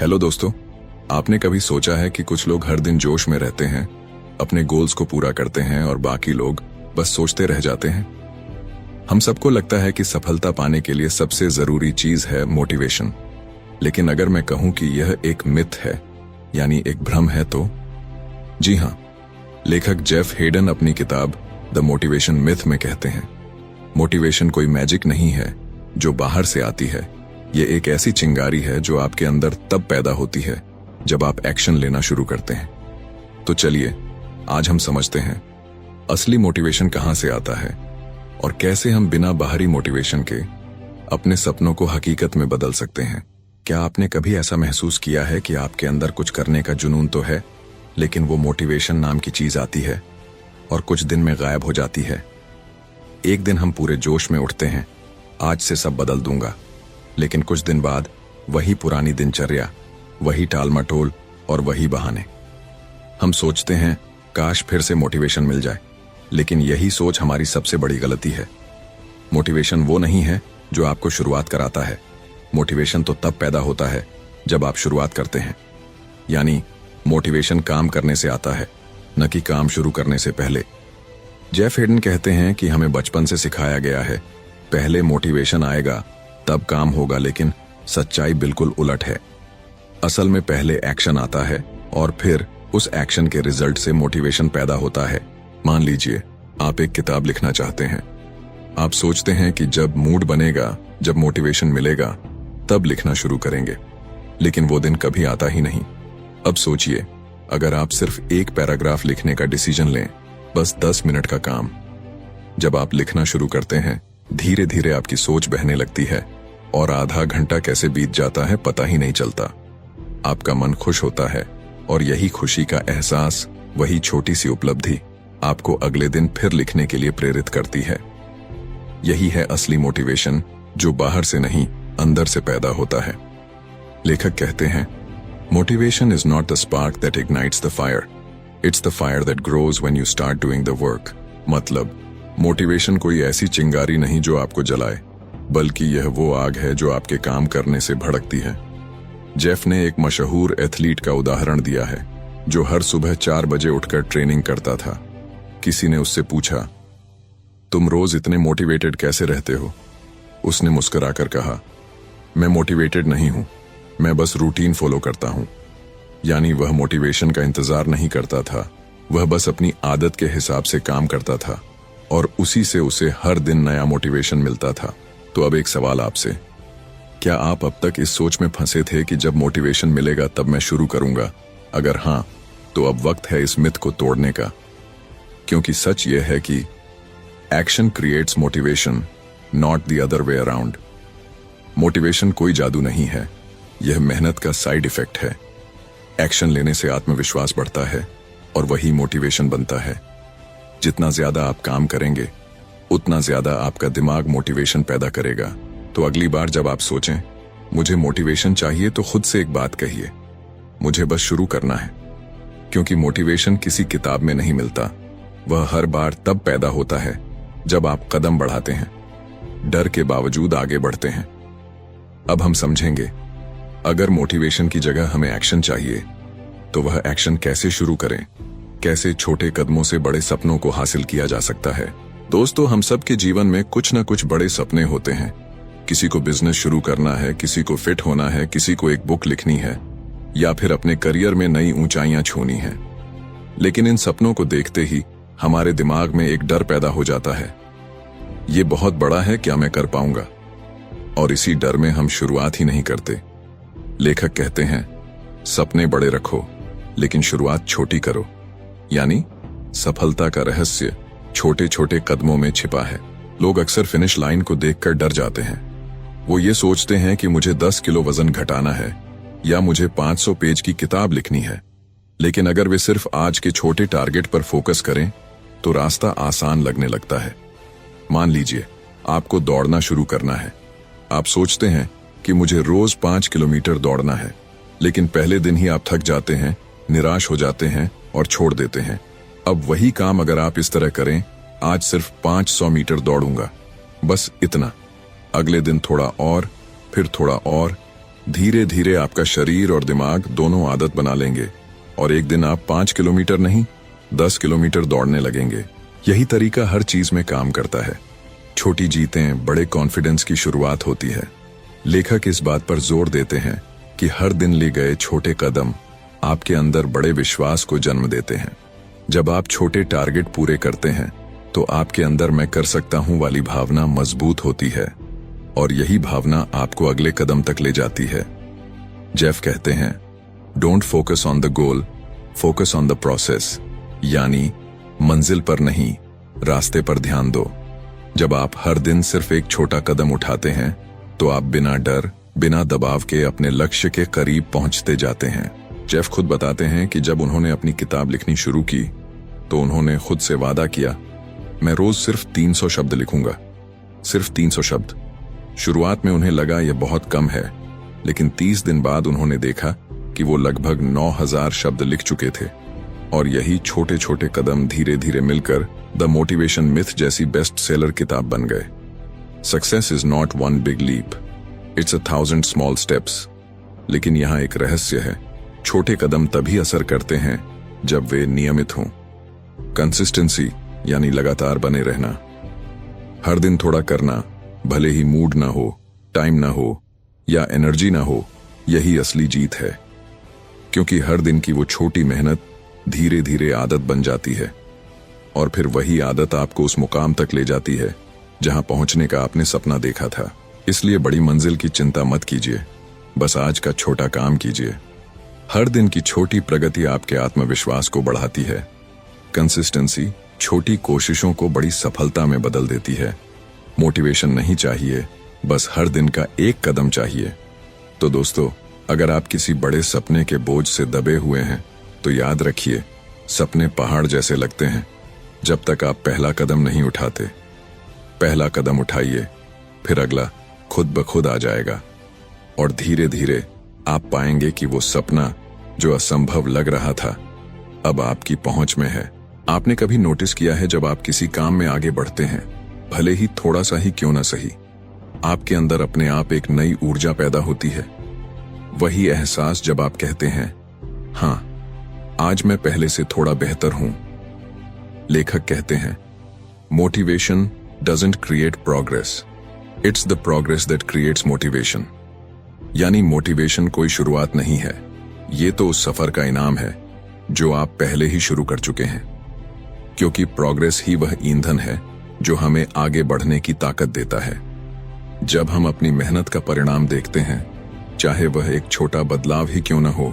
Hello दोस्तों, आपने कभी सोचा है कि कुछ लोग हर दिन जोश में रहते हैं, अपने गोल्स को पूरा करते हैं और बाकी लोग बस सोचते रह जाते हैं। हम सबको लगता है कि सफलता पाने के लिए सबसे जरूरी चीज है मोटिवेशन। लेकिन अगर मैं कहूं कि यह एक मिथ है, यानी एक भ्रम है, तो जी हां, लेखक जेफ हेडन अपनी किताब द मोटिवेशन मिथ में कहते हैं, मोटिवेशन कोई मैजिक नहीं है जो बाहर से आती है। ये एक ऐसी चिंगारी है जो आपके अंदर तब पैदा होती है जब आप एक्शन लेना शुरू करते हैं। तो चलिए आज हम समझते हैं असली मोटिवेशन कहां से आता है और कैसे हम बिना बाहरी मोटिवेशन के अपने सपनों को हकीकत में बदल सकते हैं। क्या आपने कभी ऐसा महसूस किया है कि आपके अंदर कुछ करने का जुनून तो है, लेकिन वो मोटिवेशन नाम की चीज आती है और कुछ दिन में गायब हो जाती है। एक दिन हम पूरे जोश में उठते हैं, आज से सब बदल दूंगा, लेकिन कुछ दिन बाद वही पुरानी दिनचर्या, वही टालमटोल और वही बहाने। हम सोचते हैं काश फिर से मोटिवेशन मिल जाए, लेकिन यही सोच हमारी सबसे बड़ी गलती है। मोटिवेशन वो नहीं है जो आपको शुरुआत कराता है। मोटिवेशन तो तब पैदा होता है जब आप शुरुआत करते हैं। यानी मोटिवेशन काम करने से आता है, न कि काम शुरू करने से पहले। जेफ हेडन कहते हैं कि हमें बचपन से सिखाया गया है पहले मोटिवेशन आएगा तब काम होगा, लेकिन सच्चाई बिल्कुल उलट है। असल में पहले एक्शन आता है और फिर उस एक्शन के रिजल्ट से मोटिवेशन पैदा होता है। मान लीजिए आप एक किताब लिखना चाहते हैं। आप सोचते हैं कि जब मूड बनेगा, जब मोटिवेशन मिलेगा, तब लिखना शुरू करेंगे, लेकिन वो दिन कभी आता ही नहीं। अब सोचिए, अगर आप सिर्फ एक पैराग्राफ लिखने का डिसीजन लें, बस 10 मिनट का काम। जब आप लिखना शुरू करते हैं, धीरे धीरे आपकी सोच बहने लगती है और आधा घंटा कैसे बीत जाता है पता ही नहीं चलता। आपका मन खुश होता है और यही खुशी का एहसास, वही छोटी सी उपलब्धि आपको अगले दिन फिर लिखने के लिए प्रेरित करती है। यही है असली मोटिवेशन, जो बाहर से नहीं अंदर से पैदा होता है। लेखक कहते हैं, motivation is not the spark that ignites the fire, it's the fire that grows when you start doing the work. मतलब मोटिवेशन कोई ऐसी चिंगारी नहीं जो आपको जलाए, बल्कि यह वो आग है जो आपके काम करने से भड़कती है। जेफ ने एक मशहूर एथलीट का उदाहरण दिया है जो हर सुबह 4 बजे उठकर ट्रेनिंग करता था। किसी ने उससे पूछा, तुम रोज इतने मोटिवेटेड कैसे रहते हो? उसने मुस्कुराकर कहा, मैं मोटिवेटेड नहीं हूं, मैं बस रूटीन फॉलो करता हूं। यानी वह मोटिवेशन का इंतजार नहीं करता था, वह बस अपनी आदत के हिसाब से काम करता था और उसी से उसे हर दिन नया मोटिवेशन मिलता था। तो अब एक सवाल आपसे, क्या आप अब तक इस सोच में फंसे थे कि जब मोटिवेशन मिलेगा तब मैं शुरू करूंगा? अगर हां, तो अब वक्त है इस मिथ को तोड़ने का, क्योंकि सच यह है कि action creates motivation, not the other way around. Motivation कोई जादू नहीं है, यह मेहनत का साइड इफेक्ट है। एक्शन लेने से आत्मविश्वास बढ़ता है और वही मोटिवेशन बनता है। जितना ज्यादा आप काम करेंगे, उतना ज्यादा आपका दिमाग मोटिवेशन पैदा करेगा। तो अगली बार जब आप सोचें मुझे मोटिवेशन चाहिए, तो खुद से एक बात कहिए, मुझे बस शुरू करना है। क्योंकि मोटिवेशन किसी किताब में नहीं मिलता, वह हर बार तब पैदा होता है जब आप कदम बढ़ाते हैं, डर के बावजूद आगे बढ़ते हैं। अब हम समझेंगे, अगर मोटिवेशन की जगह हमें एक्शन चाहिए, तो वह एक्शन कैसे शुरू करें, कैसे छोटे कदमों से बड़े सपनों को हासिल किया जा सकता है। दोस्तों, हम सब के जीवन में कुछ न कुछ बड़े सपने होते हैं। किसी को बिजनेस शुरू करना है, किसी को फिट होना है, किसी को एक बुक लिखनी है, या फिर अपने करियर में नई ऊंचाइयां छूनी है। लेकिन इन सपनों को देखते ही हमारे दिमाग में एक डर पैदा हो जाता है, ये बहुत बड़ा है, क्या मैं कर पाऊंगा? और इसी डर में हम शुरुआत ही नहीं करते। लेखक कहते हैं, सपने बड़े रखो, लेकिन शुरुआत छोटी करो। यानी सफलता का रहस्य छोटे छोटे कदमों में छिपा है। लोग अक्सर फिनिश लाइन को देखकर डर जाते हैं। वो ये सोचते हैं कि मुझे 10 किलो वजन घटाना है या मुझे 500 पेज की किताब लिखनी है। लेकिन अगर वे सिर्फ आज के छोटे टारगेट पर फोकस करें, तो रास्ता आसान लगने लगता है। मान लीजिए आपको दौड़ना शुरू करना है। आप सोचते हैं कि मुझे रोज 5 किलोमीटर दौड़ना है, लेकिन पहले दिन ही आप थक जाते हैं, निराश हो जाते हैं और छोड़ देते हैं। अब वही काम अगर आप इस तरह करें, आज सिर्फ 500 मीटर दौड़ूंगा, बस इतना। अगले दिन थोड़ा और, फिर थोड़ा और, धीरे धीरे आपका शरीर और दिमाग दोनों आदत बना लेंगे और एक दिन आप 5 किलोमीटर नहीं 10 किलोमीटर दौड़ने लगेंगे। यही तरीका हर चीज में काम करता है। छोटी जीतें बड़े कॉन्फिडेंस की शुरुआत होती है। लेखक इस बात पर जोर देते हैं कि हर दिन लिए गए छोटे कदम आपके अंदर बड़े विश्वास को जन्म देते हैं। जब आप छोटे टारगेट पूरे करते हैं तो आपके अंदर मैं कर सकता हूं वाली भावना मजबूत होती है और यही भावना आपको अगले कदम तक ले जाती है। जेफ कहते हैं, don't focus on the goal, focus on the process, यानी मंजिल पर नहीं रास्ते पर ध्यान दो। जब आप हर दिन सिर्फ एक छोटा कदम उठाते हैं तो आप बिना डर बिना दबाव के अपने लक्ष्य के करीब पहुंचते जाते हैं। जेफ खुद बताते हैं कि जब उन्होंने अपनी किताब लिखनी शुरू की तो उन्होंने खुद से वादा किया, मैं रोज सिर्फ 300 शब्द लिखूंगा, सिर्फ 300 शब्द। शुरुआत में उन्हें लगा यह बहुत कम है, लेकिन 30 दिन बाद उन्होंने देखा कि वो लगभग 9000 शब्द लिख चुके थे और यही छोटे छोटे कदम धीरे धीरे मिलकर द मोटिवेशन मिथ जैसी बेस्ट सेलर किताब बन गए। Success is not one big leap, it's 1000 small steps. लेकिन यहाँ एक रहस्य है, छोटे कदम तभी असर करते हैं जब वे नियमित हों। कंसिस्टेंसी यानी लगातार बने रहना, हर दिन थोड़ा करना, भले ही मूड ना हो, टाइम ना हो या एनर्जी ना हो, यही असली जीत है। क्योंकि हर दिन की वो छोटी मेहनत धीरे धीरे आदत बन जाती है और फिर वही आदत आपको उस मुकाम तक ले जाती है जहां पहुंचने का आपने सपना देखा था। इसलिए बड़ी मंजिल की चिंता मत कीजिए, बस आज का छोटा काम कीजिए। हर दिन की छोटी प्रगति आपके आत्मविश्वास को बढ़ाती है। कंसिस्टेंसी छोटी कोशिशों को बड़ी सफलता में बदल देती है। मोटिवेशन नहीं चाहिए, बस हर दिन का एक कदम चाहिए। तो दोस्तों, अगर आप किसी बड़े सपने के बोझ से दबे हुए हैं तो याद रखिए, सपने पहाड़ जैसे लगते हैं जब तक आप पहला कदम नहीं उठाते। पहला कदम उठाइए, फिर अगला खुद ब खुद आ जाएगा और धीरे धीरे आप पाएंगे कि वो सपना जो असंभव लग रहा था अब आपकी पहुंच में है। आपने कभी नोटिस किया है, जब आप किसी काम में आगे बढ़ते हैं, भले ही थोड़ा सा ही क्यों ना सही, आपके अंदर अपने आप एक नई ऊर्जा पैदा होती है। वही एहसास जब आप कहते हैं, हाँ आज मैं पहले से थोड़ा बेहतर हूं। लेखक कहते हैं, motivation doesn't create progress, it's the progress that creates motivation. यानी मोटिवेशन कोई शुरुआत नहीं है, ये तो उस सफर का इनाम है जो आप पहले ही शुरू कर चुके हैं। क्योंकि प्रोग्रेस ही वह ईंधन है जो हमें आगे बढ़ने की ताकत देता है। जब हम अपनी मेहनत का परिणाम देखते हैं, चाहे वह एक छोटा बदलाव ही क्यों न हो,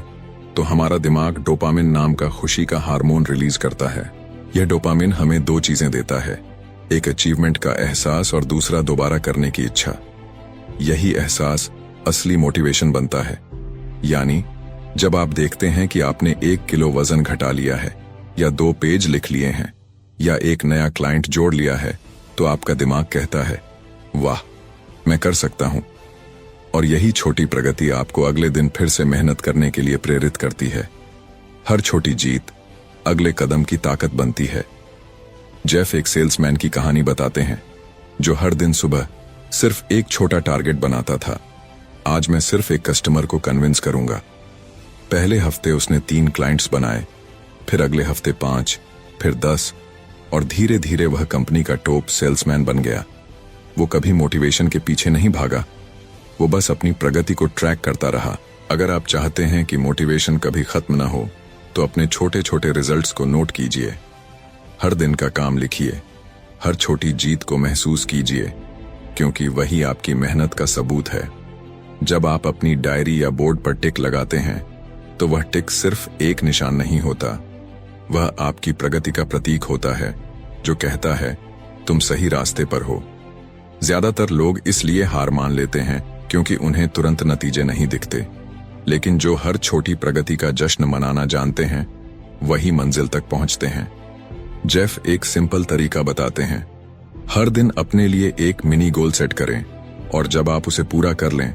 तो हमारा दिमाग डोपामिन नाम का खुशी का हार्मोन रिलीज करता है। यह डोपामिन हमें दो चीजें देता है, एक अचीवमेंट का एहसास और दूसरा दोबारा करने की इच्छा। यही एहसास असली मोटिवेशन बनता है। यानी जब आप देखते हैं कि आपने 1 किलो वजन घटा लिया है या 2 पेज लिख लिए हैं या एक नया क्लाइंट जोड़ लिया है, तो आपका दिमाग कहता है, वाह मैं कर सकता हूं। और यही छोटी प्रगति आपको अगले दिन फिर से मेहनत करने के लिए प्रेरित करती है। हर छोटी जीत अगले कदम की ताकत बनती है। जेफ एक सेल्समैन की कहानी बताते हैं जो हर दिन सुबह सिर्फ एक छोटा टारगेट बनाता था। आज मैं सिर्फ एक कस्टमर को कन्विंस करूंगा। पहले हफ्ते उसने 3 क्लाइंट्स बनाए, फिर अगले हफ्ते 5, फिर 10 और धीरे धीरे वह कंपनी का टॉप सेल्समैन बन गया। वो कभी मोटिवेशन के पीछे नहीं भागा, वो बस अपनी प्रगति को ट्रैक करता रहा। अगर आप चाहते हैं कि मोटिवेशन कभी खत्म ना हो, तो अपने छोटे छोटे रिजल्ट्स को नोट कीजिए। हर दिन का काम लिखिए, हर छोटी जीत को महसूस कीजिए, क्योंकि वही आपकी मेहनत का सबूत है। जब आप अपनी डायरी या बोर्ड पर टिक लगाते हैं, तो वह टिक सिर्फ एक निशान नहीं होता, वह आपकी प्रगति का प्रतीक होता है जो कहता है तुम सही रास्ते पर हो। ज्यादातर लोग इसलिए हार मान लेते हैं क्योंकि उन्हें तुरंत नतीजे नहीं दिखते, लेकिन जो हर छोटी प्रगति का जश्न मनाना जानते हैं वही मंजिल तक पहुंचते हैं। जेफ एक सिंपल तरीका बताते हैं, हर दिन अपने लिए एक मिनी गोल सेट करें और जब आप उसे पूरा कर लें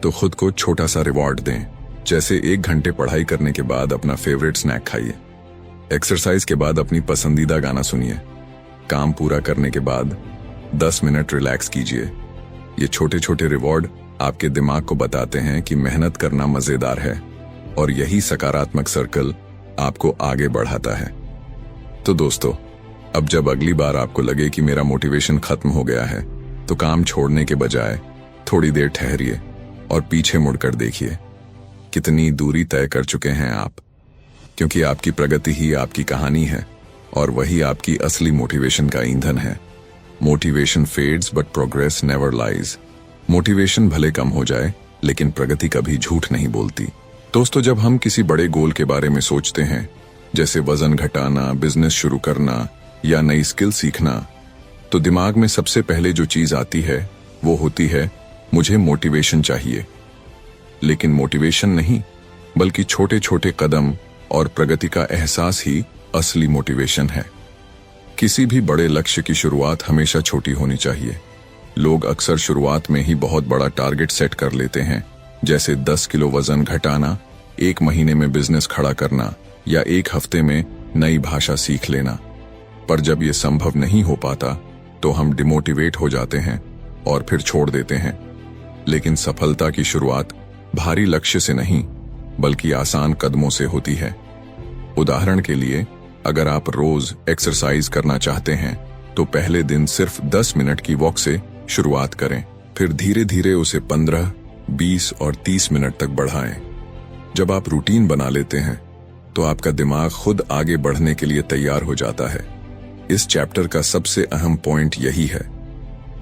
तो खुद को छोटा सा रिवॉर्ड दें। जैसे 1 घंटे पढ़ाई करने के बाद अपना फेवरेट स्नैक खाइए, एक्सरसाइज के बाद अपनी पसंदीदा गाना सुनिए, काम पूरा करने के बाद 10 मिनट रिलैक्स कीजिए। ये छोटे छोटे रिवॉर्ड आपके दिमाग को बताते हैं कि मेहनत करना मजेदार है, और यही सकारात्मक सर्कल आपको आगे बढ़ाता है। तो दोस्तों, अब जब अगली बार आपको लगे कि मेरा मोटिवेशन खत्म हो गया है, तो काम छोड़ने के बजाय थोड़ी देर ठहरिए और पीछे मुड़कर देखिए कितनी दूरी तय कर चुके हैं आप। क्योंकि आपकी प्रगति ही आपकी कहानी है, और वही आपकी असली मोटिवेशन का ईंधन है। Motivation fades but progress never lies. Motivation भले कम हो जाए, लेकिन प्रगति कभी झूठ नहीं बोलती। दोस्तों, जब हम किसी बड़े गोल के बारे में सोचते हैं, जैसे वजन घटाना, बिजनेस शुरू करना या नई स्किल सीखना, तो दिमाग में सबसे पहले जो चीज आती है वो होती है मुझे मोटिवेशन चाहिए। लेकिन मोटिवेशन नहीं, बल्कि छोटे छोटे कदम और प्रगति का एहसास ही असली मोटिवेशन है। किसी भी बड़े लक्ष्य की शुरुआत हमेशा छोटी होनी चाहिए। लोग अक्सर शुरुआत में ही बहुत बड़ा टारगेट सेट कर लेते हैं, जैसे 10 किलो वजन घटाना, 1 महीने में बिजनेस खड़ा करना या 1 हफ्ते में नई भाषा सीख लेना। पर जब ये संभव नहीं हो पाता, तो हम डिमोटिवेट हो जाते हैं और फिर छोड़ देते हैं। लेकिन सफलता की शुरुआत भारी लक्ष्य से नहीं, बल्कि आसान कदमों से होती है। उदाहरण के लिए, अगर आप रोज एक्सरसाइज करना चाहते हैं, तो पहले दिन सिर्फ 10 मिनट की वॉक से शुरुआत करें, फिर धीरे धीरे उसे 15, 20 और 30 मिनट तक बढ़ाएं। जब आप रूटीन बना लेते हैं, तो आपका दिमाग खुद आगे बढ़ने के लिए तैयार हो जाता है। इस चैप्टर का सबसे अहम पॉइंट यही है,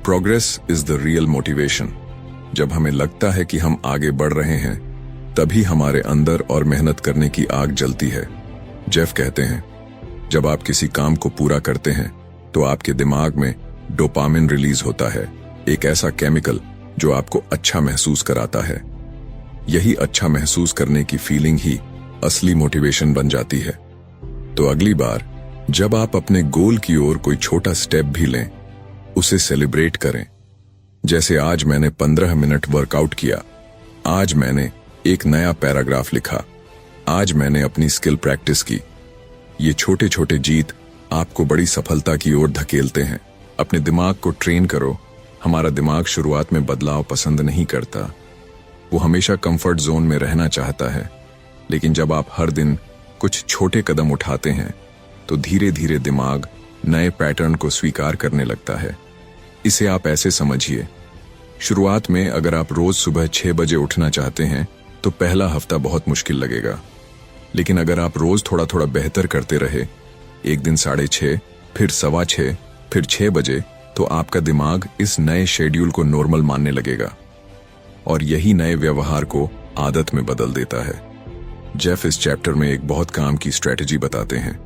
progress is the real motivation. जब हमें लगता है कि हम आगे बढ़ रहे हैं, तभी हमारे अंदर और मेहनत करने की आग जलती है। जेफ कहते हैं, जब आप किसी काम को पूरा करते हैं, तो आपके दिमाग में डोपामिन रिलीज होता है, एक ऐसा केमिकल जो आपको अच्छा महसूस कराता है। यही अच्छा महसूस करने की फीलिंग ही असली मोटिवेशन बन जाती है। तो अगली बार जब आप अपने गोल की ओर कोई छोटा स्टेप भी लें, उसे सेलिब्रेट करें। जैसे आज मैंने 15 मिनट वर्कआउट किया, आज मैंने एक नया पैराग्राफ लिखा, आज मैंने अपनी स्किल प्रैक्टिस की। ये छोटे छोटे जीत आपको बड़ी सफलता की ओर धकेलते हैं। अपने दिमाग को ट्रेन करो। हमारा दिमाग शुरुआत में बदलाव पसंद नहीं करता, वो हमेशा कंफर्ट जोन में रहना चाहता है। लेकिन जब आप हर दिन कुछ छोटे कदम उठाते हैं, तो धीरे धीरे दिमाग नए पैटर्न को स्वीकार करने लगता है। इसे आप ऐसे समझिए, शुरुआत में अगर आप रोज सुबह 6 बजे उठना चाहते हैं, तो पहला हफ्ता बहुत मुश्किल लगेगा। लेकिन अगर आप रोज थोड़ा थोड़ा बेहतर करते रहे, एक दिन 6:30, फिर 6:15, फिर 6 बजे, तो आपका दिमाग इस नए शेड्यूल को नॉर्मल मानने लगेगा, और यही नए व्यवहार को आदत में बदल देता है। जेफ इस चैप्टर में एक बहुत काम की स्ट्रेटजी बताते हैं,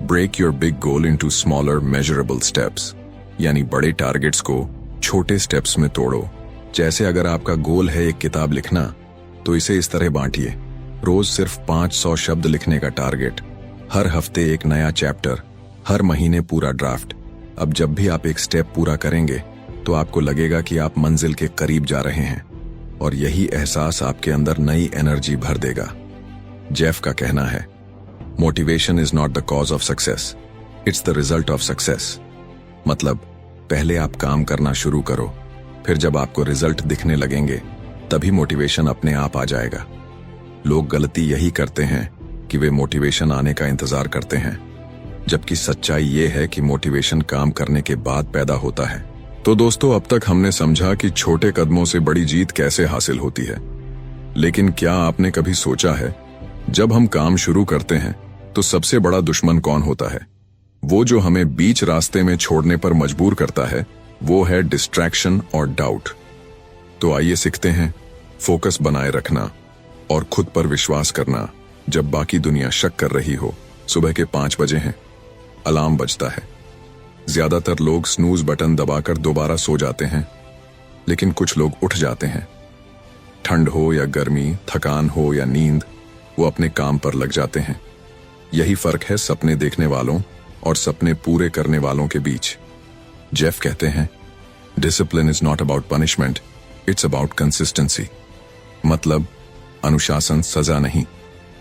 break your big goal into smaller measurable steps, यानी बड़े टारगेट्स को छोटे स्टेप्स में तोड़ो। जैसे अगर आपका गोल है एक किताब लिखना, तो इसे इस तरह बांटिए, रोज सिर्फ 500 शब्द लिखने का टारगेट, हर हफ्ते एक नया चैप्टर, हर महीने पूरा ड्राफ्ट। अब जब भी आप एक स्टेप पूरा करेंगे, तो आपको लगेगा कि आप मंजिल के करीब जा रहे हैं, और यही एहसास आपके अंदर नई एनर्जी भर देगा। जेफ का कहना है, motivation is not the cause of success, it's the result of success. मतलब पहले आप काम करना शुरू करो, फिर जब आपको रिजल्ट दिखने लगेंगे, तभी मोटिवेशन अपने आप आ जाएगा। लोग गलती यही करते हैं कि वे मोटिवेशन आने का इंतजार करते हैं, जबकि सच्चाई ये है कि मोटिवेशन काम करने के बाद पैदा होता है। तो दोस्तों, अब तक हमने समझा कि छोटे कदमों से बड़ी जीत कैसे हासिल होती है। लेकिन क्या आपने कभी सोचा है, जब हम काम शुरू करते हैं, तो सबसे बड़ा दुश्मन कौन होता है? वो जो हमें बीच रास्ते में छोड़ने पर मजबूर करता है, वो है डिस्ट्रैक्शन और डाउट। तो आइए सीखते हैं फोकस बनाए रखना और खुद पर विश्वास करना जब बाकी दुनिया शक कर रही हो। सुबह के 5 बजे हैं, अलार्म बजता है। ज्यादातर लोग स्नूज बटन दबाकर दोबारा सो जाते हैं, लेकिन कुछ लोग उठ जाते हैं। ठंड हो या गर्मी, थकान हो या नींद, वो अपने काम पर लग जाते हैं। यही फर्क है सपने देखने वालों और सपने पूरे करने वालों के बीच। जेफ कहते हैं, discipline is not about punishment, it's about consistency. मतलब अनुशासन सजा नहीं,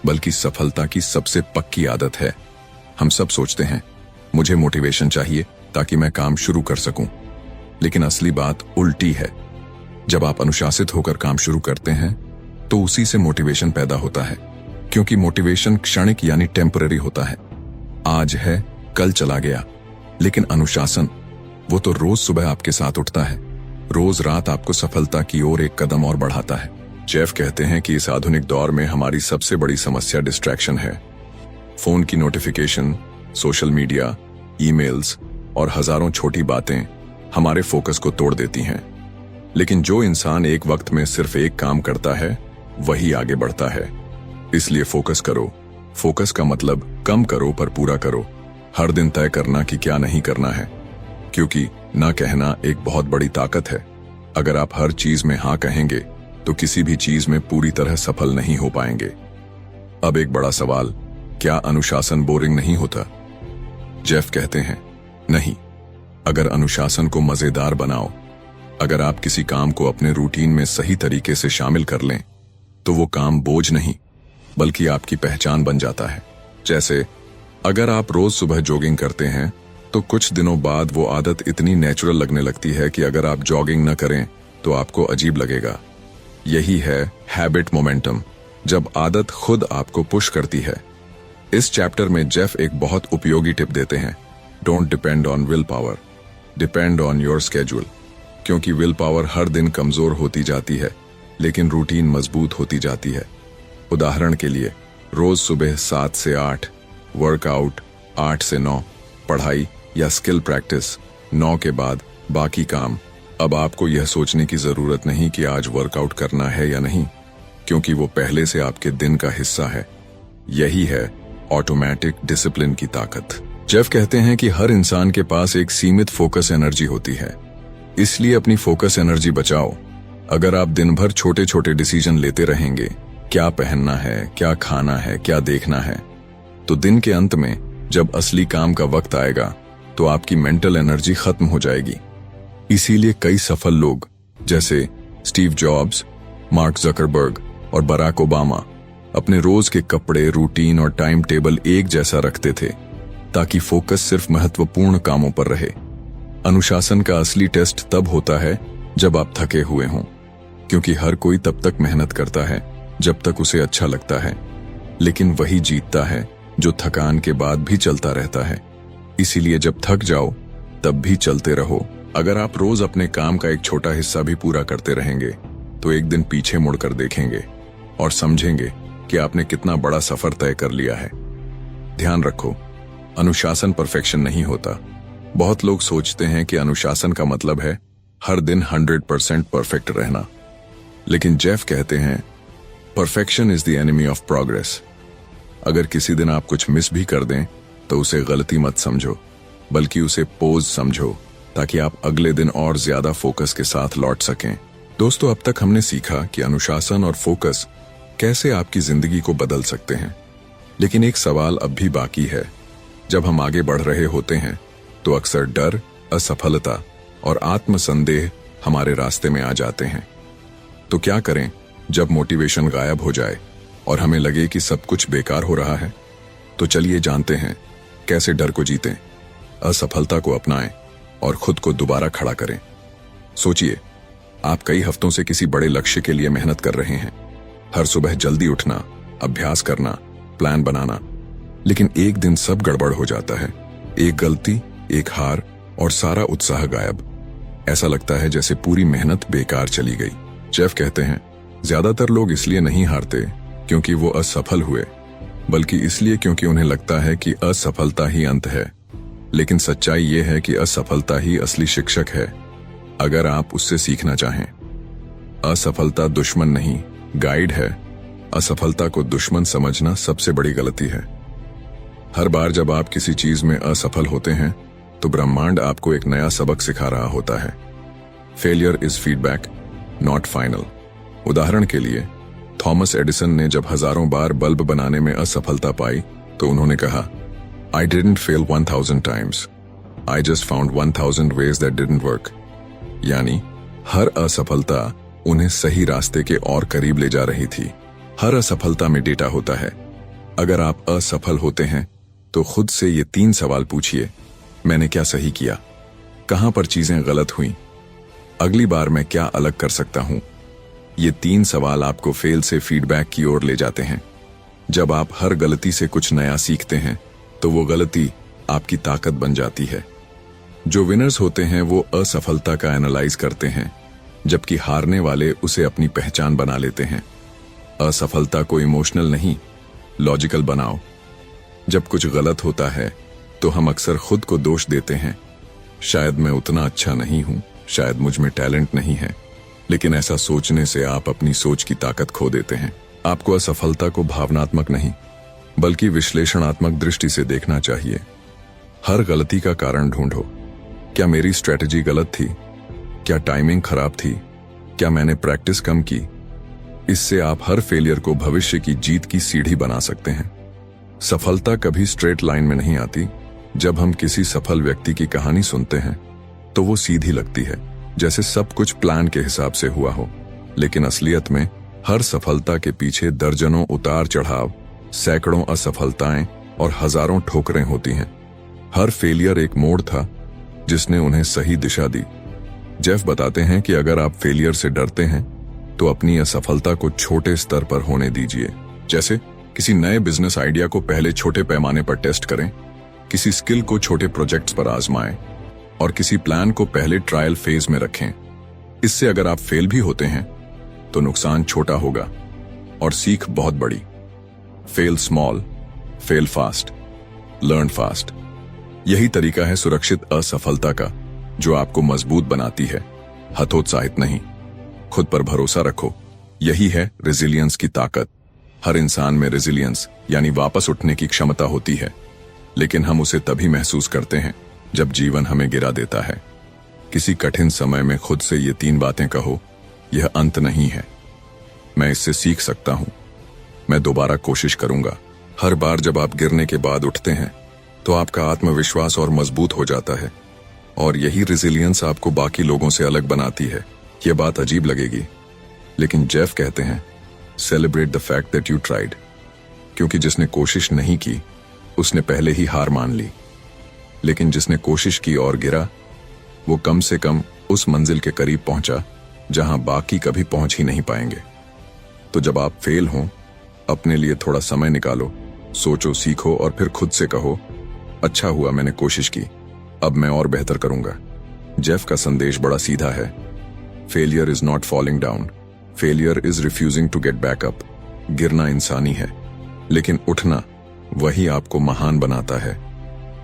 बल्कि सफलता की सबसे पक्की आदत है। हम सब सोचते हैं, मुझे मोटिवेशन चाहिए ताकि मैं काम शुरू कर सकूं, लेकिन असली बात उल्टी है। जब आप अनुशासित होकर काम शुरू करते हैं तो उसी से मोटिवेशन पैदा होता है, क्योंकि मोटिवेशन क्षणिक यानी टेम्पररी होता है। आज है, कल चला गया। लेकिन अनुशासन, वो तो रोज सुबह आपके साथ उठता है, रोज रात आपको सफलता की ओर एक कदम और बढ़ाता है। जेफ कहते हैं कि इस आधुनिक दौर में हमारी सबसे बड़ी समस्या डिस्ट्रैक्शन है। फोन की नोटिफिकेशन, सोशल मीडिया, ईमेल्स और हजारों छोटी बातें हमारे फोकस को तोड़ देती हैं। लेकिन जो इंसान एक वक्त में सिर्फ एक काम करता है वही आगे बढ़ता है। इसलिए फोकस करो। फोकस का मतलब कम करो पर पूरा करो। हर दिन तय करना कि क्या नहीं करना है, क्योंकि ना कहना एक बहुत बड़ी ताकत है। अगर आप हर चीज में हाँ कहेंगे तो किसी भी चीज में पूरी तरह सफल नहीं हो पाएंगे। अब एक बड़ा सवाल, क्या अनुशासन बोरिंग नहीं होता? जेफ कहते हैं, नहीं। अगर अनुशासन को मजेदार बनाओ, अगर आप किसी काम को अपने रूटीन में सही तरीके से शामिल कर लें, तो वो काम बोझ नहीं बल्कि आपकी पहचान बन जाता है। जैसे अगर आप रोज सुबह जॉगिंग करते हैं तो कुछ दिनों बाद वो आदत इतनी नेचुरल लगने लगती है कि अगर आप जॉगिंग न करें तो आपको अजीब लगेगा। यही है हैबिट मोमेंटम, जब आदत खुद आपको पुश करती है। इस चैप्टर में जेफ एक बहुत उपयोगी टिप देते हैं, don't depend on will power, depend on your schedule. क्योंकि विल पावर हर दिन कमजोर होती जाती है, लेकिन रूटीन मजबूत होती जाती है। उदाहरण के लिए, रोज सुबह 7 से 8 वर्कआउट, 8 से 9 पढ़ाई या स्किल प्रैक्टिस, 9 के बाद बाकी काम। अब आपको यह सोचने की जरूरत नहीं कि आज वर्कआउट करना है या नहीं, क्योंकि वो पहले से आपके दिन का हिस्सा है। यही है ऑटोमेटिक डिसिप्लिन की ताकत। जेफ कहते हैं कि हर इंसान के पास एक सीमित फोकस एनर्जी होती है, इसलिए अपनी फोकस एनर्जी बचाओ। अगर आप दिन भर छोटे छोटे डिसीजन लेते रहेंगे, क्या पहनना है, क्या खाना है, क्या देखना है, तो दिन के अंत में जब असली काम का वक्त आएगा तो आपकी मेंटल एनर्जी खत्म हो जाएगी। इसीलिए कई सफल लोग जैसे स्टीव जॉब्स, मार्क जकरबर्ग और बराक ओबामा अपने रोज के कपड़े, रूटीन और टाइम टेबल एक जैसा रखते थे, ताकि फोकस सिर्फ महत्वपूर्ण कामों पर रहे। अनुशासन का असली टेस्ट तब होता है जब आप थके हुए हों, क्योंकि हर कोई तब तक मेहनत करता है जब तक उसे अच्छा लगता है, लेकिन वही जीतता है जो थकान के बाद भी चलता रहता है। इसीलिए जब थक जाओ तब भी चलते रहो। अगर आप रोज अपने काम का एक छोटा हिस्सा भी पूरा करते रहेंगे तो एक दिन पीछे मुड़कर देखेंगे और समझेंगे कि आपने कितना बड़ा सफर तय कर लिया है। ध्यान रखो, अनुशासन परफेक्शन नहीं होता। बहुत लोग सोचते हैं कि अनुशासन का मतलब है हर दिन 100% परफेक्ट रहना, लेकिन जेफ कहते हैं perfection is the enemy of progress. अगर किसी दिन आप कुछ मिस भी कर दें तो उसे गलती मत समझो, बल्कि उसे पोज समझो, ताकि आप अगले दिन और ज्यादा फोकस के साथ लौट सकें। दोस्तों, अब तक हमने सीखा कि अनुशासन और फोकस कैसे आपकी जिंदगी को बदल सकते हैं, लेकिन एक सवाल अब भी बाकी है। जब हम आगे बढ़ रहे होते हैं तो अक्सर डर, असफलता और आत्मसंदेह हमारे रास्ते में आ जाते हैं। तो क्या करें जब मोटिवेशन गायब हो जाए और हमें लगे कि सब कुछ बेकार हो रहा है? तो चलिए जानते हैं कैसे डर को जीतें, असफलता को अपनाएं और खुद को दोबारा खड़ा करें। सोचिए, आप कई हफ्तों से किसी बड़े लक्ष्य के लिए मेहनत कर रहे हैं, हर सुबह जल्दी उठना, अभ्यास करना, प्लान बनाना, लेकिन एक दिन सब गड़बड़ हो जाता है। एक गलती, एक हार और सारा उत्साह गायब। ऐसा लगता है जैसे पूरी मेहनत बेकार चली गई। जेफ कहते हैं, ज्यादातर लोग इसलिए नहीं हारते क्योंकि वो असफल हुए, बल्कि इसलिए क्योंकि उन्हें लगता है कि असफलता ही अंत है। लेकिन सच्चाई ये है कि असफलता ही असली शिक्षक है, अगर आप उससे सीखना चाहें। असफलता दुश्मन नहीं, गाइड है। असफलता को दुश्मन समझना सबसे बड़ी गलती है। हर बार जब आप किसी चीज में असफल होते हैं तो ब्रह्मांड आपको एक नया सबक सिखा रहा होता है। Failure is feedback, not final. उदाहरण के लिए, थॉमस एडिसन ने जब हजारों बार बल्ब बनाने में असफलता पाई तो उन्होंने कहा, I didn't fail 1000 times. I just found 1000 ways that didn't work. यानी हर असफलता उन्हें सही रास्ते के और करीब ले जा रही थी। हर असफलता में डेटा होता है। अगर आप असफल होते हैं तो खुद से ये 3 सवाल पूछिए, मैंने क्या सही किया, कहां पर चीजें गलत हुई। अगली बार मैं क्या अलग कर सकता हूं? ये 3 सवाल आपको फेल से फीडबैक की ओर ले जाते हैं। जब आप हर गलती से कुछ नया सीखते हैं तो वो गलती आपकी ताकत बन जाती है। जो विनर्स होते हैं वो असफलता का एनालाइज करते हैं, जबकि हारने वाले उसे अपनी पहचान बना लेते हैं। असफलता को इमोशनल नहीं, लॉजिकल बनाओ। जब कुछ गलत होता है तो हम अक्सर खुद को दोष देते हैं। शायद मैं उतना अच्छा नहीं हूं, शायद मुझ में टैलेंट नहीं है। लेकिन ऐसा सोचने से आप अपनी सोच की ताकत खो देते हैं। आपको असफलता को भावनात्मक नहीं बल्कि विश्लेषणात्मक दृष्टि से देखना चाहिए। हर गलती का कारण ढूंढो। क्या मेरी स्ट्रेटजी गलत थी? क्या टाइमिंग खराब थी? क्या मैंने प्रैक्टिस कम की? इससे आप हर फेलियर को भविष्य की जीत की सीढ़ी बना सकते हैं। सफलता कभी स्ट्रेट लाइन में नहीं आती। जब हम किसी सफल व्यक्ति की कहानी सुनते हैं तो वो सीधी लगती है, जैसे सब कुछ प्लान के हिसाब से हुआ हो। लेकिन असलियत में हर सफलता के पीछे दर्जनों उतार चढ़ाव, सैकड़ों असफलताएं और हजारों ठोकरें होती हैं। हर फेलियर एक मोड़ था जिसने उन्हें सही दिशा दी। जेफ बताते हैं कि अगर आप फेलियर से डरते हैं तो अपनी असफलता को छोटे स्तर पर होने दीजिए। जैसे किसी नए बिजनेस आइडिया को पहले छोटे पैमाने पर टेस्ट करें, किसी स्किल को छोटे प्रोजेक्ट्स पर आजमाएं और किसी प्लान को पहले ट्रायल फेज में रखें। इससे अगर आप फेल भी होते हैं तो नुकसान छोटा होगा और सीख बहुत बड़ी। Fail small, fail fast, learn fast. यही तरीका है सुरक्षित असफलता का, जो आपको मजबूत बनाती है, हतोत्साहित नहीं। खुद पर भरोसा रखो। यही है रेजिलियंस की ताकत। हर इंसान में रेजिलियंस यानी वापस उठने की क्षमता होती है, लेकिन हम उसे तभी महसूस करते हैं जब जीवन हमें गिरा देता है। किसी कठिन समय में खुद से ये 3 बातें कहो, यह अंत नहीं है, मैं इससे सीख सकता हूं, मैं दोबारा कोशिश करूंगा। हर बार जब आप गिरने के बाद उठते हैं तो आपका आत्मविश्वास और मजबूत हो जाता है, और यही रेजिलियंस आपको बाकी लोगों से अलग बनाती है। यह बात अजीब लगेगी, लेकिन जेफ कहते हैं celebrate the fact that you tried, क्योंकि जिसने कोशिश नहीं की उसने पहले ही हार मान ली, लेकिन जिसने कोशिश की और गिरा वो कम से कम उस मंजिल के करीब पहुंचा जहां बाकी कभी पहुंच ही नहीं पाएंगे। तो जब आप फेल हों, अपने लिए थोड़ा समय निकालो, सोचो, सीखो और फिर खुद से कहो, अच्छा हुआ मैंने कोशिश की, अब मैं और बेहतर करूंगा। जेफ का संदेश बड़ा सीधा है। Failure is not falling down, failure is refusing to get back up. गिरना इंसानी है, लेकिन उठना वही आपको महान बनाता है।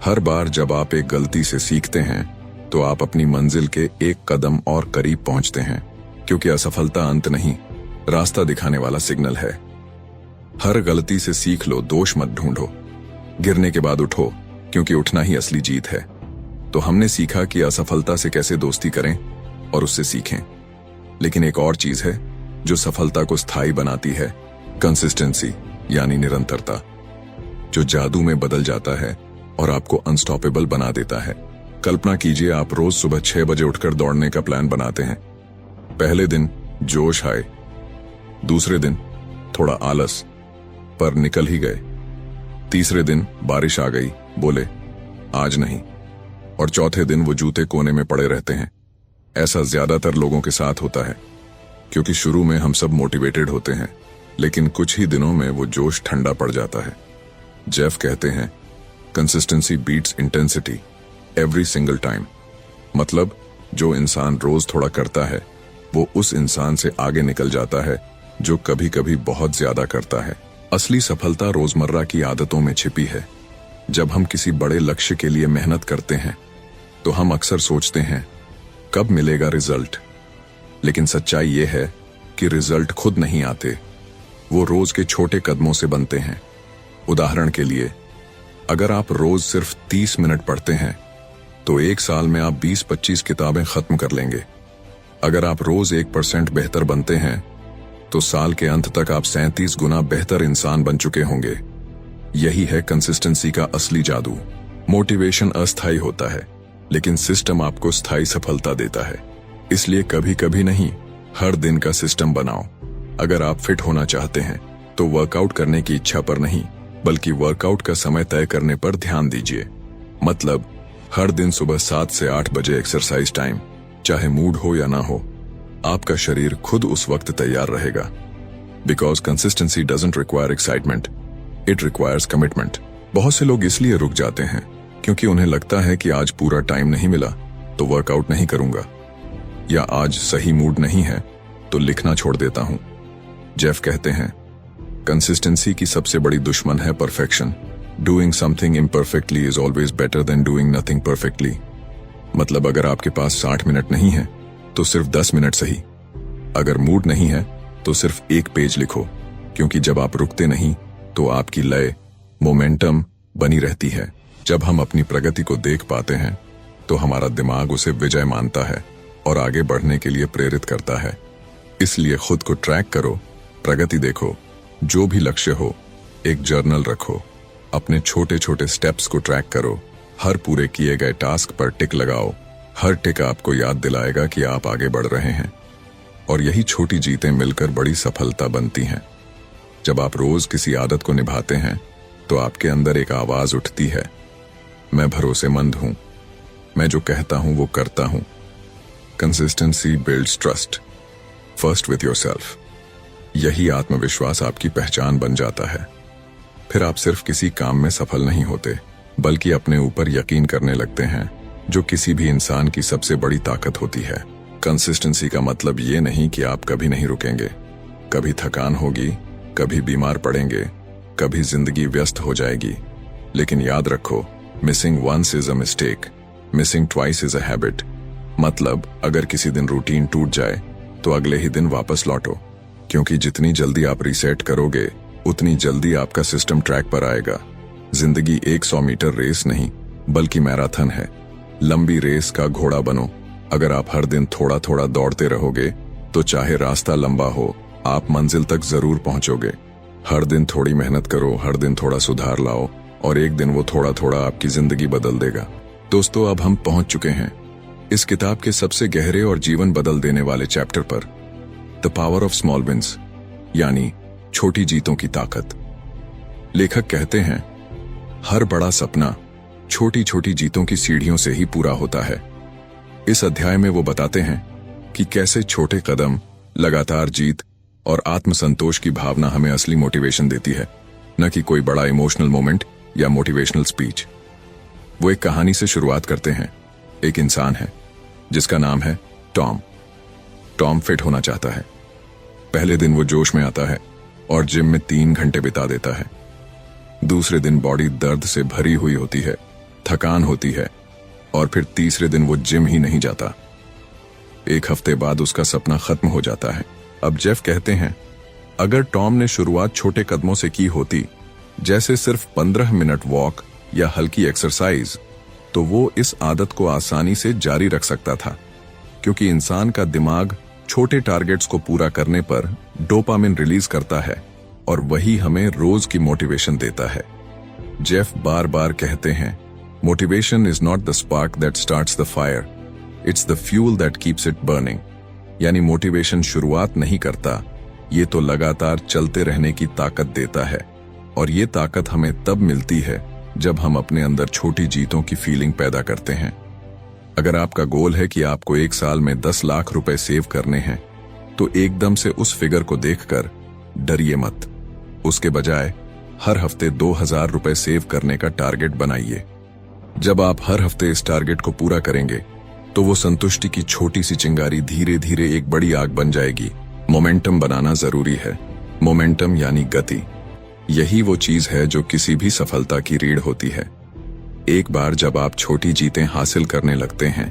हर बार जब आप एक गलती से सीखते हैं तो आप अपनी मंजिल के एक कदम और करीब पहुंचते हैं, क्योंकि असफलता अंत नहीं, रास्ता दिखाने वाला सिग्नल है। हर गलती से सीख लो, दोष मत ढूंढो। गिरने के बाद उठो, क्योंकि उठना ही असली जीत है। तो हमने सीखा कि असफलता से कैसे दोस्ती करें और उससे सीखें। लेकिन एक और चीज है जो सफलता को स्थायी बनाती है, कंसिस्टेंसी यानी निरंतरता, जो जादू में बदल जाता है और आपको अनस्टॉपेबल बना देता है। कल्पना कीजिए आप रोज सुबह 6 बजे उठकर दौड़ने का प्लान बनाते हैं। पहले दिन जोश आए, दूसरे दिन थोड़ा आलस, पर निकल ही गए। तीसरे दिन बारिश आ गई, बोले आज नहीं, और चौथे दिन वो जूते कोने में पड़े रहते हैं। ऐसा ज्यादातर लोगों के साथ होता है, क्योंकि शुरू में हम सब मोटिवेटेड होते हैं, लेकिन कुछ ही दिनों में वो जोश ठंडा पड़ जाता है। जेफ कहते हैं consistency beats intensity every single time. मतलब जो इंसान रोज थोड़ा करता है वो उस इंसान से आगे निकल जाता है जो कभी कभी बहुत ज्यादा करता है। असली सफलता रोजमर्रा की आदतों में छिपी है। जब हम किसी बड़े लक्ष्य के लिए मेहनत करते हैं तो हम अक्सर सोचते हैं कब मिलेगा रिजल्ट, लेकिन सच्चाई यह है कि रिजल्ट खुद नहीं आते, वो रोज के छोटे कदमों से बनते हैं। उदाहरण के लिए, अगर आप रोज सिर्फ 30 मिनट पढ़ते हैं तो 1 साल में आप 20-25 किताबें खत्म कर लेंगे। अगर आप रोज 1% बेहतर बनते हैं तो साल के अंत तक आप 37 गुना बेहतर इंसान बन चुके होंगे। यही है कंसिस्टेंसी का असली जादू। मोटिवेशन अस्थायी होता है, लेकिन सिस्टम आपको स्थायी सफलता देता है। इसलिए कभी कभी नहीं, हर दिन का सिस्टम बनाओ। अगर आप फिट होना चाहते हैं तो वर्कआउट करने की इच्छा पर नहीं, बल्कि वर्कआउट का समय तय करने पर ध्यान दीजिए। मतलब हर दिन सुबह 7 से 8 बजे एक्सरसाइज टाइम, चाहे मूड हो या ना हो, आपका शरीर खुद उस वक्त तैयार रहेगा। Because consistency doesn't require excitement, it requires commitment. बहुत से लोग इसलिए रुक जाते हैं क्योंकि उन्हें लगता है कि आज पूरा टाइम नहीं मिला तो वर्कआउट नहीं करूंगा, या आज सही मूड नहीं है तो लिखना छोड़ देता हूं। जेफ कहते हैं, कंसिस्टेंसी की सबसे बड़ी दुश्मन है perfection. Doing something imperfectly is always better than doing nothing perfectly. मतलब अगर आपके पास 60 मिनट नहीं है तो सिर्फ 10 मिनट सही। अगर मूड नहीं है तो सिर्फ एक पेज लिखो, क्योंकि जब आप रुकते नहीं तो आपकी लय, मोमेंटम बनी रहती है। जब हम अपनी प्रगति को देख पाते हैं तो हमारा दिमाग उसे विजय मानता है और आगे बढ़ने के लिए प्रेरित करता है। इसलिए खुद को ट्रैक करो, प्रगति देखो, जो भी लक्ष्य हो एक जर्नल रखो, अपने छोटे छोटे स्टेप्स को ट्रैक करो, हर पूरे किए गए टास्क पर टिक लगाओ। हर टिक आपको याद दिलाएगा कि आप आगे बढ़ रहे हैं, और यही छोटी जीतें मिलकर बड़ी सफलता बनती हैं। जब आप रोज किसी आदत को निभाते हैं तो आपके अंदर एक आवाज उठती है, मैं भरोसेमंद हूं, मैं जो कहता हूं वो करता हूं। Consistency builds trust first with yourself. यही आत्मविश्वास आपकी पहचान बन जाता है। फिर आप सिर्फ किसी काम में सफल नहीं होते, बल्कि अपने ऊपर यकीन करने लगते हैं, जो किसी भी इंसान की सबसे बड़ी ताकत होती है। कंसिस्टेंसी का मतलब ये नहीं कि आप कभी नहीं रुकेंगे। कभी थकान होगी, कभी बीमार पड़ेंगे, कभी जिंदगी व्यस्त हो जाएगी, लेकिन याद रखो, missing once is a mistake, missing twice is a habit. मतलब अगर किसी दिन रूटीन टूट जाए तो अगले ही दिन वापस लौटो, क्योंकि जितनी जल्दी आप रीसेट करोगे उतनी जल्दी आपका सिस्टम ट्रैक पर आएगा। जिंदगी 100 मीटर रेस नहीं बल्कि मैराथन है। लंबी रेस का घोड़ा बनो। अगर आप हर दिन थोड़ा थोड़ा दौड़ते रहोगे तो चाहे रास्ता लंबा हो, आप मंजिल तक जरूर पहुंचोगे। हर दिन थोड़ी मेहनत करो, हर दिन थोड़ा सुधार लाओ, और एक दिन वो थोड़ा थोड़ा आपकी जिंदगी बदल देगा। दोस्तों, अब हम पहुंच चुके हैं इस किताब के सबसे गहरे और जीवन बदल देने वाले चैप्टर पर, the power of small wins, यानी छोटी जीतों की ताकत। लेखक कहते हैं, हर बड़ा सपना छोटी छोटी जीतों की सीढ़ियों से ही पूरा होता है। इस अध्याय में वो बताते हैं कि कैसे छोटे कदम, लगातार जीत और आत्मसंतोष की भावना हमें असली मोटिवेशन देती है, न कि कोई बड़ा इमोशनल मोमेंट या मोटिवेशनल स्पीच। वो एक कहानी से शुरुआत करते हैं। एक इंसान है जिसका नाम है टॉम। टॉम फिट होना चाहता है। पहले दिन वो जोश में आता है और जिम में 3 घंटे बिता देता है। दूसरे दिन बॉडी दर्द से भरी हुई होती है, थकान होती है, और फिर तीसरे दिन वो जिम ही नहीं जाता। एक हफ्ते बाद उसका सपना खत्म हो जाता है। अब जेफ कहते हैं, अगर टॉम ने शुरुआत छोटे कदमों से की होती, जैसे सिर्फ 15 मिनट वॉक या हल्की एक्सरसाइज, तो वो इस आदत को आसानी से जारी रख सकता था। क्योंकि इंसान का दिमाग छोटे टारगेट्स को पूरा करने पर डोपामिन रिलीज करता है, और वही हमें रोज की मोटिवेशन देता है। जेफ बार बार कहते हैं, motivation is not the spark that starts the fire, it's the fuel that keeps it burning. यानी मोटिवेशन शुरुआत नहीं करता, ये तो लगातार चलते रहने की ताकत देता है। और ये ताकत हमें तब मिलती है जब हम अपने अंदर छोटी जीतों की फीलिंग पैदा करते हैं। अगर आपका गोल है कि आपको 1 साल में 10 लाख रुपए सेव करने हैं, तो एकदम से उस फिगर को देखकर डरिए मत। उसके बजाय हर हफ्ते 2000 रुपए सेव करने का टारगेट बनाइए। जब आप हर हफ्ते इस टारगेट को पूरा करेंगे तो वो संतुष्टि की छोटी सी चिंगारी धीरे धीरे एक बड़ी आग बन जाएगी। मोमेंटम बनाना जरूरी है। मोमेंटम यानी गति। यही वो चीज है जो किसी भी सफलता की रीढ़ होती है। एक बार जब आप छोटी जीतें हासिल करने लगते हैं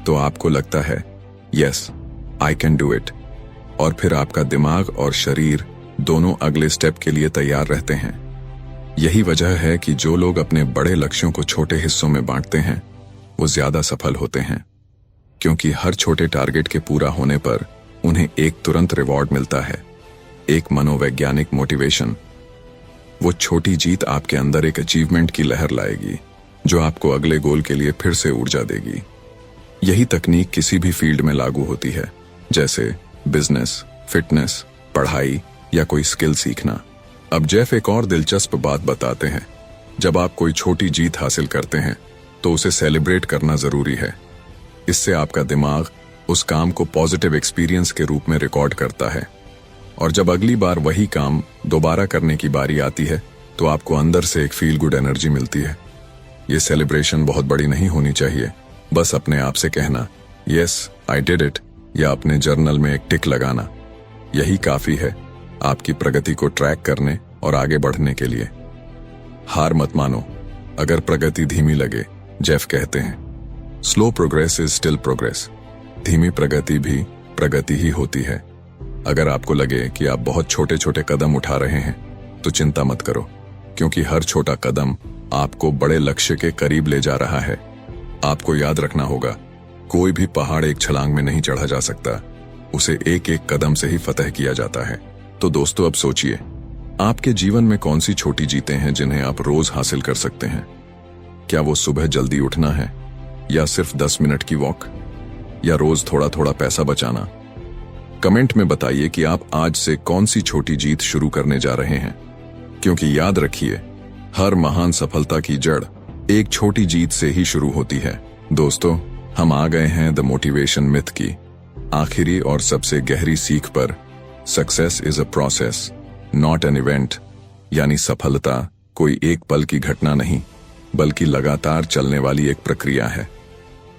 तो आपको लगता है, yes, I can do it. और फिर आपका दिमाग और शरीर दोनों अगले स्टेप के लिए तैयार रहते हैं। यही वजह है कि जो लोग अपने बड़े लक्ष्यों को छोटे हिस्सों में बांटते हैं वो ज्यादा सफल होते हैं, क्योंकि हर छोटे टारगेट के पूरा होने पर उन्हें एक तुरंत रिवॉर्ड मिलता है, एक मनोवैज्ञानिक मोटिवेशन। वो छोटी जीत आपके अंदर एक अचीवमेंट की लहर लाएगी जो आपको अगले गोल के लिए फिर से ऊर्जा देगी। यही तकनीक किसी भी फील्ड में लागू होती है, जैसे बिजनेस, फिटनेस, पढ़ाई या कोई स्किल सीखना। अब जेफ एक और दिलचस्प बात बताते हैं। जब आप कोई छोटी जीत हासिल करते हैं तो उसे सेलिब्रेट करना जरूरी है। इससे आपका दिमाग उस काम को पॉजिटिव एक्सपीरियंस के रूप में रिकॉर्ड करता है। और जब अगली बार वही काम दोबारा करने की बारी आती है तो आपको अंदर से एक फील गुड एनर्जी मिलती है। ये सेलिब्रेशन बहुत बड़ी नहीं होनी चाहिए, बस अपने आप से कहना यस आई डिड इट, या अपने जर्नल में एक टिक लगाना, यही काफी है आपकी प्रगति को ट्रैक करने और आगे बढ़ने के लिए। हार मत मानो अगर प्रगति धीमी लगे। जेफ कहते हैं slow progress is still progress. धीमी प्रगति भी प्रगति ही होती है। अगर आपको लगे कि आप बहुत छोटे छोटे कदम उठा रहे हैं तो चिंता मत करो, क्योंकि हर छोटा कदम आपको बड़े लक्ष्य के करीब ले जा रहा है। आपको याद रखना होगा, कोई भी पहाड़ एक छलांग में नहीं चढ़ा जा सकता, उसे एक एक कदम से ही फतह किया जाता है। तो दोस्तों, अब सोचिए आपके जीवन में कौन सी छोटी जीतें हैं जिन्हें आप रोज हासिल कर सकते हैं। क्या वो सुबह जल्दी उठना है, या सिर्फ 10 मिनट की वॉक, या रोज थोड़ा थोड़ा पैसा बचाना? कमेंट में बताइए कि आप आज से कौन सी छोटी जीत शुरू करने जा रहे हैं, क्योंकि याद रखिए हर महान सफलता की जड़ एक छोटी जीत से ही शुरू होती है। दोस्तों, हम आ गए हैं द मोटिवेशन मिथ की आखिरी और सबसे गहरी सीख पर। Success is a process not an event, यानी सफलता कोई एक पल की घटना नहीं, बल्कि लगातार चलने वाली एक प्रक्रिया है।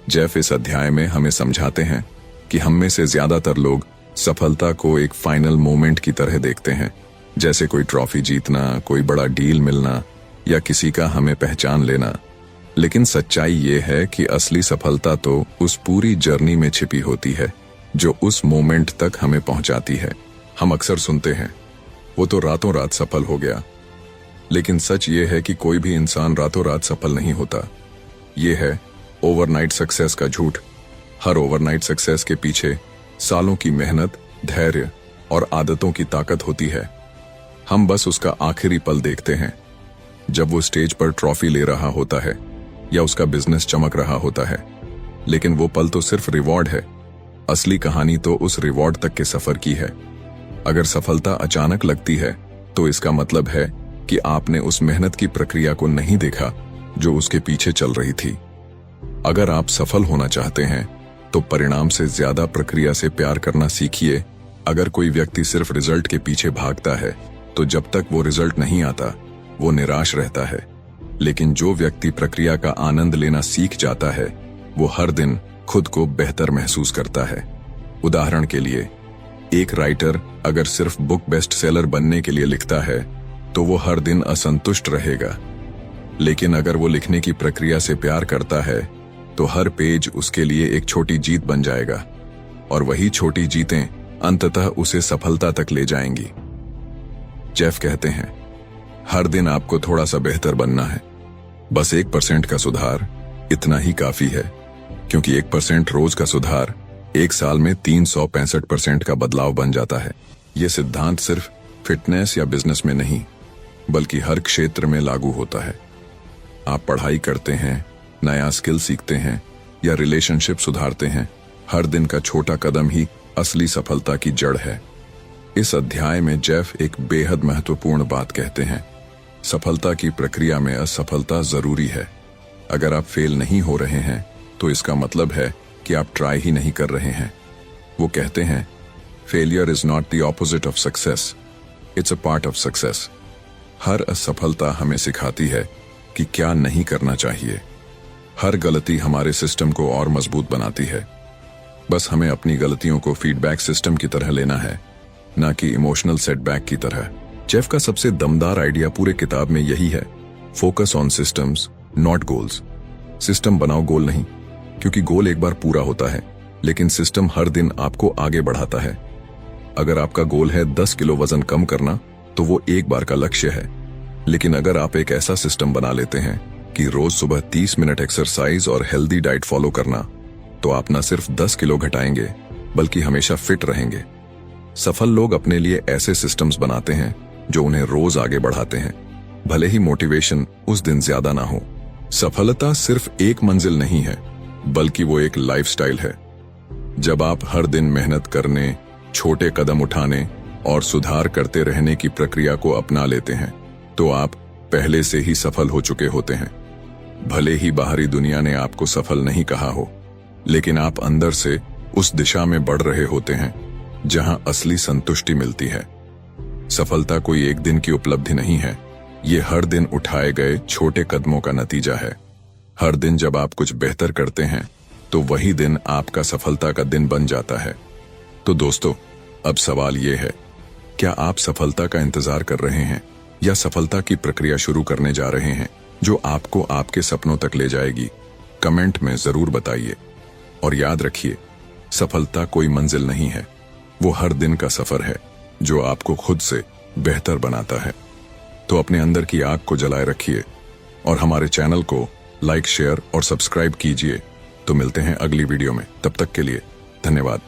जेफ इस अध्याय में हमें समझाते हैं कि हम में से ज्यादातर लोग सफलता को एक फाइनल मोमेंट की तरह देखते हैं, जैसे कोई ट्रॉफी जीतना, कोई बड़ा डील मिलना, या किसी का हमें पहचान लेना। लेकिन सच्चाई ये है कि असली सफलता तो उस पूरी जर्नी में छिपी होती है जो उस मोमेंट तक हमें पहुंचाती है। हम अक्सर सुनते हैं वो तो रातों रात सफल हो गया, लेकिन सच ये है कि कोई भी इंसान रातों रात सफल नहीं होता। ये है ओवरनाइट सक्सेस का झूठ। हर ओवरनाइट सक्सेस के पीछे सालों की मेहनत, धैर्य और आदतों की ताकत होती है। हम बस उसका आखिरी पल देखते हैं, जब वो स्टेज पर ट्रॉफी ले रहा होता है या उसका बिजनेस चमक रहा होता है। लेकिन वो पल तो सिर्फ रिवॉर्ड है, असली कहानी तो उस रिवॉर्ड तक के सफर की है। अगर सफलता अचानक लगती है तो इसका मतलब है कि आपने उस मेहनत की प्रक्रिया को नहीं देखा जो उसके पीछे चल रही थी। अगर आप सफल होना चाहते हैं तो परिणाम से ज्यादा प्रक्रिया से प्यार करना सीखिए। अगर कोई व्यक्ति सिर्फ रिजल्ट के पीछे भागता है तो जब तक वो रिजल्ट नहीं आता वो निराश रहता है। लेकिन जो व्यक्ति प्रक्रिया का आनंद लेना सीख जाता है वो हर दिन खुद को बेहतर महसूस करता है। उदाहरण के लिए, एक राइटर अगर सिर्फ बुक बेस्ट सेलर बनने के लिए लिखता है तो वो हर दिन असंतुष्ट रहेगा। लेकिन अगर वो लिखने की प्रक्रिया से प्यार करता है तो हर पेज उसके लिए एक छोटी जीत बन जाएगा, और वही छोटी जीतें अंततः उसे सफलता तक ले जाएंगी। जेफ कहते हैं हर दिन आपको थोड़ा सा बेहतर बनना है। बस 1% का सुधार इतना ही काफी है, क्योंकि 1% रोज का सुधार एक साल में 365% का बदलाव बन जाता है। ये सिद्धांत सिर्फ फिटनेस या बिजनेस में नहीं, बल्कि हर क्षेत्र में लागू होता है। आप पढ़ाई करते हैं, नया स्किल सीखते हैं या रिलेशनशिप सुधारते हैं, हर दिन का छोटा कदम ही असली सफलता की जड़ है। इस अध्याय में जेफ एक बेहद महत्वपूर्ण बात कहते हैं। सफलता की प्रक्रिया में असफलता जरूरी है। अगर आप फेल नहीं हो रहे हैं तो इसका मतलब है कि आप ट्राई ही नहीं कर रहे हैं। वो कहते हैं failure is not the opposite of success, it's a part of success. हर असफलता हमें सिखाती है कि क्या नहीं करना चाहिए। हर गलती हमारे सिस्टम को और मजबूत बनाती है। बस हमें अपनी गलतियों को फीडबैक सिस्टम की तरह लेना है, ना कि इमोशनल सेटबैक की तरह। जेफ का सबसे दमदार आइडिया पूरे किताब में यही है, focus on systems not goals. System बनाओ, गोल नहीं, क्योंकि गोल एक बार पूरा होता है, लेकिन सिस्टम हर दिन आपको आगे बढ़ाता है। अगर आपका गोल है 10 किलो वजन कम करना तो वो एक बार का लक्ष्य है। लेकिन अगर आप एक ऐसा सिस्टम बना लेते हैं कि रोज सुबह 30 मिनट एक्सरसाइज और हेल्दी डाइट फॉलो करना, तो आप न सिर्फ 10 किलो घटाएंगे बल्कि हमेशा फिट रहेंगे। सफल लोग अपने लिए ऐसे सिस्टम्स बनाते हैं जो उन्हें रोज आगे बढ़ाते हैं, भले ही मोटिवेशन उस दिन ज्यादा ना हो। सफलता सिर्फ एक मंजिल नहीं है, बल्कि वो एक लाइफस्टाइल है। जब आप हर दिन मेहनत करने, छोटे कदम उठाने और सुधार करते रहने की प्रक्रिया को अपना लेते हैं तो आप पहले से ही सफल हो चुके होते हैं। भले ही बाहरी दुनिया ने आपको सफल नहीं कहा हो, लेकिन आप अंदर से उस दिशा में बढ़ रहे होते हैं जहां असली संतुष्टि मिलती है। सफलता कोई एक दिन की उपलब्धि नहीं है, ये हर दिन उठाए गए छोटे कदमों का नतीजा है। हर दिन जब आप कुछ बेहतर करते हैं तो वही दिन आपका सफलता का दिन बन जाता है। तो दोस्तों, अब सवाल ये है, क्या आप सफलता का इंतजार कर रहे हैं या सफलता की प्रक्रिया शुरू करने जा रहे हैं जो आपको आपके सपनों तक ले जाएगी? कमेंट में जरूर बताइए। और याद रखिए, सफलता कोई मंजिल नहीं है, वो हर दिन का सफर है जो आपको खुद से बेहतर बनाता है। तो अपने अंदर की आग को जलाए रखिए और हमारे चैनल को लाइक, शेयर और सब्सक्राइब कीजिए। तो मिलते हैं अगली वीडियो में, तब तक के लिए धन्यवाद।